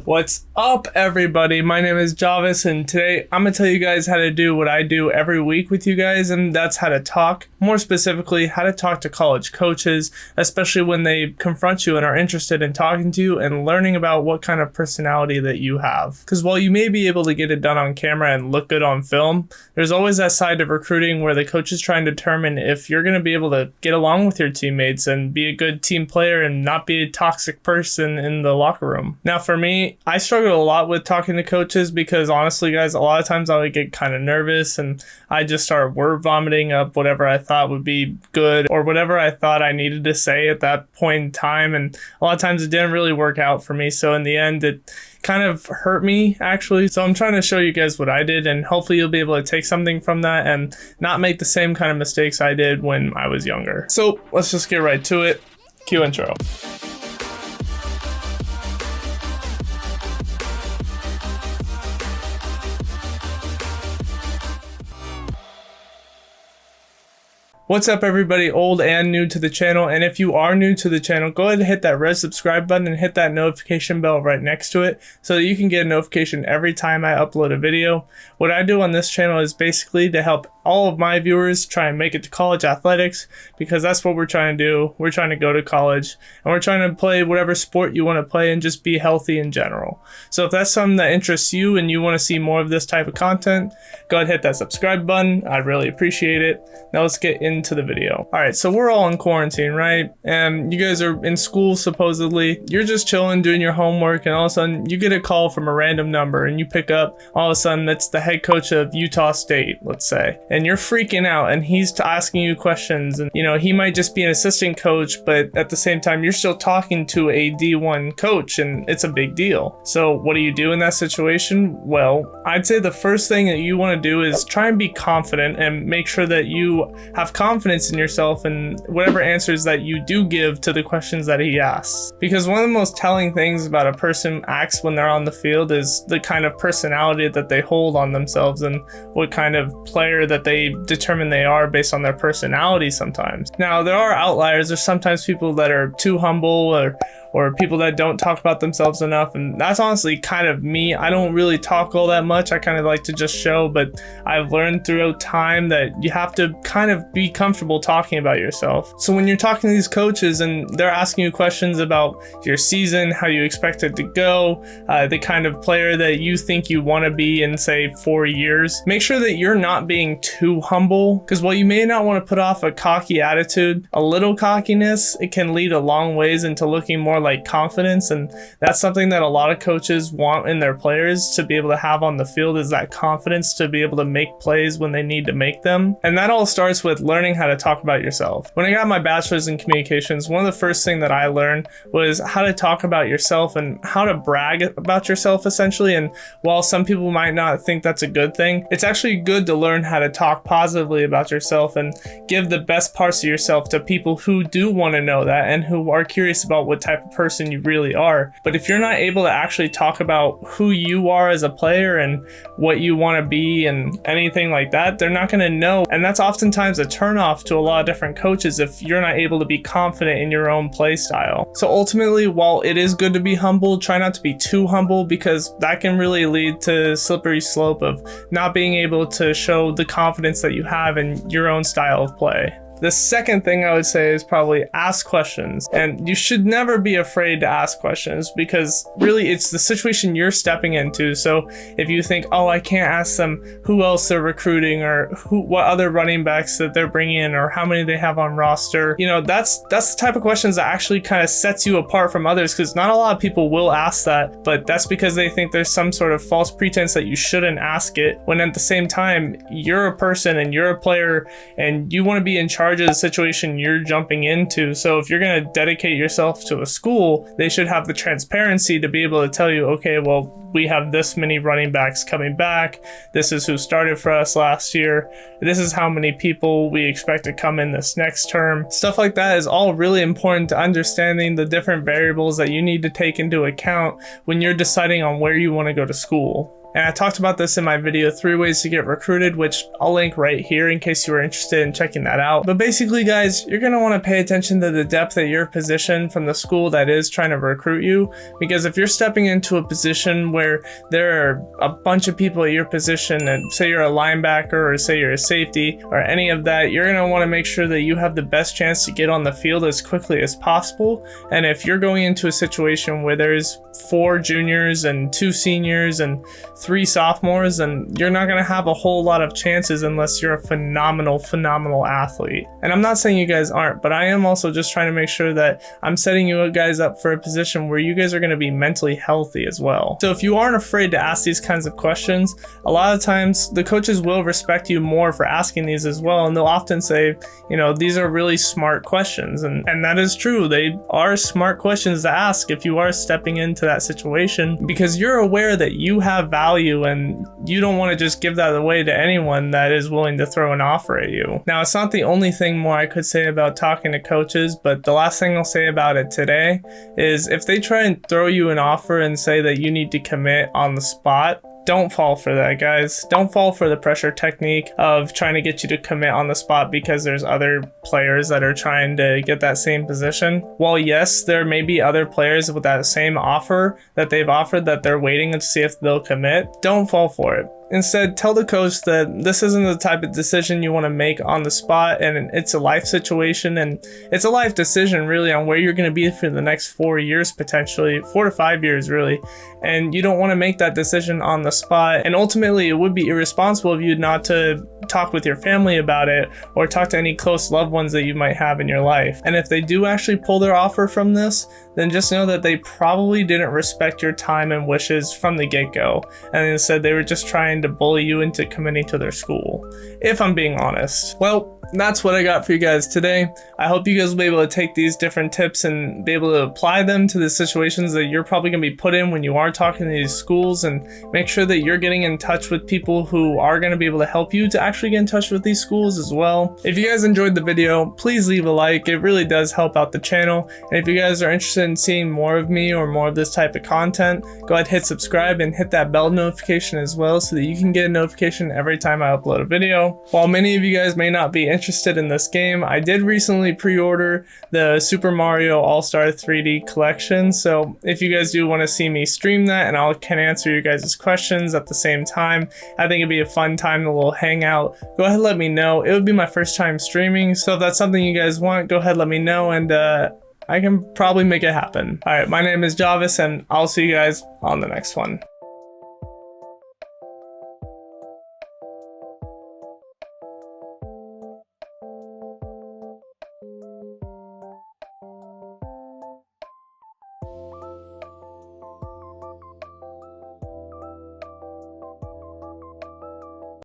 What's up, everybody? My name is Javis, and today I'm going to tell you guys how to do what I do every week with you guys, and that's how to talk. More specifically, how to talk to college coaches, especially when they confront you and are interested in talking to you and learning about what kind of personality that you have. Because while you may be able to get it done on camera and look good on film, there's always that side of recruiting where the coach is trying to determine if you're going to be able to get along with your teammates and be a good team player and not be a toxic person in the locker room. Now, for me, I struggle a lot with talking to coaches because honestly, guys, a lot of times I would get kind of nervous and I just start word vomiting up whatever I thought would be good or whatever I thought I needed to say at that point in time. And a lot of times it didn't really work out for me. So in the end, it kind of hurt me, actually. So I'm trying to show you guys what I did, and hopefully you'll be able to take something from that and not make the same kind of mistakes I did when I was younger. So let's just get right to it. Cue intro. What's up, everybody, old and new to the channel? And if you are new to the channel, go ahead and hit that red subscribe button and hit that notification bell right next to it so that you can get a notification every time I upload a video. What I do on this channel is basically to help all of my viewers try and make it to college athletics, because that's what we're trying to do. We're trying to go to college and we're trying to play whatever sport you want to play and just be healthy in general. So if that's something that interests you and you want to see more of this type of content, go ahead and hit that subscribe button. I'd really appreciate it. Now let's get into the video. All right, so we're all in quarantine, right? And you guys are in school, supposedly. You're just chilling, doing your homework, and all of a sudden you get a call from a random number and you pick up. All of a sudden it's the head coach of Utah State, let's say, and you're freaking out and he's asking you questions, and he might just be an assistant coach, but at the same time you're still talking to a D1 coach and it's a big deal. So what do you do in that situation? Well, I'd say the first thing that you want to do is try and be confident and make sure that you have confidence in yourself and whatever answers that you do give to the questions that he asks. Because one of the most telling things about a person acts when they're on the field is the kind of personality that they hold on themselves and what kind of player that they determine they are based on their personality sometimes. Now, there are outliers. There's sometimes people that are too humble or people that don't talk about themselves enough, and that's honestly kind of me. I don't really talk all that much. I kind of like to just show, but I've learned throughout time that you have to kind of be comfortable talking about yourself. So when you're talking to these coaches and they're asking you questions about your season, how you expect it to go, the kind of player that you think you want to be in, say, 4 years, make sure that you're not being too humble, because while you may not want to put off a cocky attitude, a little cockiness, it can lead a long ways into looking more like confidence. And that's something that a lot of coaches want in their players to be able to have on the field, is that confidence to be able to make plays when they need to make them. And that all starts with learning how to talk about yourself. When I got my bachelor's in communications, one of the first things that I learned was how to talk about yourself and how to brag about yourself, essentially. And while some people might not think that's a good thing, it's actually good to learn how to talk positively about yourself and give the best parts of yourself to people who do want to know that and who are curious about what type of person you really are. But if you're not able to actually talk about who you are as a player and what you want to be and anything like that, they're not going to know. And that's oftentimes a turnoff to a lot of different coaches if you're not able to be confident in your own play style. So ultimately, while it is good to be humble, try not to be too humble, because that can really lead to a slippery slope of not being able to show the confidence that you have in your own style of play. The second thing I would say is probably ask questions. And you should never be afraid to ask questions, because really it's the situation you're stepping into. So if you think, oh, I can't ask them who else they're recruiting or what other running backs that they're bringing in or how many they have on roster, that's the type of questions that actually kind of sets you apart from others, because not a lot of people will ask that, but that's because they think there's some sort of false pretense that you shouldn't ask it, when at the same time you're a person and you're a player and you want to be in charge of the situation you're jumping into. So if you're going to dedicate yourself to a school, they should have the transparency to be able to tell you, okay, well, we have this many running backs coming back. This is who started for us last year. This is how many people we expect to come in this next term. Stuff like that is all really important to understanding the different variables that you need to take into account when you're deciding on where you want to go to school. And I talked about this in my video 3 ways to get recruited, which I'll link right here in case you were interested in checking that out. But basically guys, you're going to want to pay attention to the depth at your position from the school that is trying to recruit you, because if you're stepping into a position where there are a bunch of people at your position, and say you're a linebacker or say you're a safety or any of that, you're going to want to make sure that you have the best chance to get on the field as quickly as possible. And if you're going into a situation where there's 4 juniors and 2 seniors and 3 sophomores, then you're not going to have a whole lot of chances unless you're a phenomenal athlete. And I'm not saying you guys aren't, but I am also just trying to make sure that I'm setting you guys up for a position where you guys are going to be mentally healthy as well. So if you aren't afraid to ask these kinds of questions, a lot of times the coaches will respect you more for asking these as well, and they'll often say, you know, these are really smart questions, and that is true. They are smart questions to ask if you are stepping into that situation, because you're aware that you have value and you don't want to just give that away to anyone that is willing to throw an offer at you. Now, it's not the only thing more I could say about talking to coaches, but the last thing I'll say about it today is if they try and throw you an offer and say that you need to commit on the spot, don't fall for that, guys. Don't fall for the pressure technique of trying to get you to commit on the spot because there's other players that are trying to get that same position. While yes, there may be other players with that same offer that they've offered that they're waiting to see if they'll commit, don't fall for it. Instead, tell the coach that this isn't the type of decision you want to make on the spot, and it's a life situation, and it's a life decision really on where you're going to be for the next 4 years, potentially 4 to 5 years really, and you don't want to make that decision on the spot. And ultimately, it would be irresponsible of you not to talk with your family about it or talk to any close loved ones that you might have in your life. And if they do actually pull their offer from this, then just know that they probably didn't respect your time and wishes from the get-go, and instead they were just trying to bully you into committing to their school, if I'm being honest. Well, that's what I got for you guys today. I hope you guys will be able to take these different tips and be able to apply them to the situations that you're probably going to be put in when you are talking to these schools, and make sure that you're getting in touch with people who are going to be able to help you to actually get in touch with these schools as well. If you guys enjoyed the video, please leave a like. It really does help out the channel. And if you guys are interested in seeing more of me or more of this type of content, go ahead, hit subscribe and hit that bell notification as well so that you can get a notification every time I upload a video. While many of you guys may not be interested in this game, I did recently pre-order the Super Mario All-Star 3D collection, so if you guys do want to see me stream that and I can answer your guys' questions at the same time, I think it'd be a fun time, a little hangout. Go ahead and let me know. It would be my first time streaming, so if that's something you guys want, go ahead, let me know, and I can probably make it happen. Alright, my name is Javis, and I'll see you guys on the next one.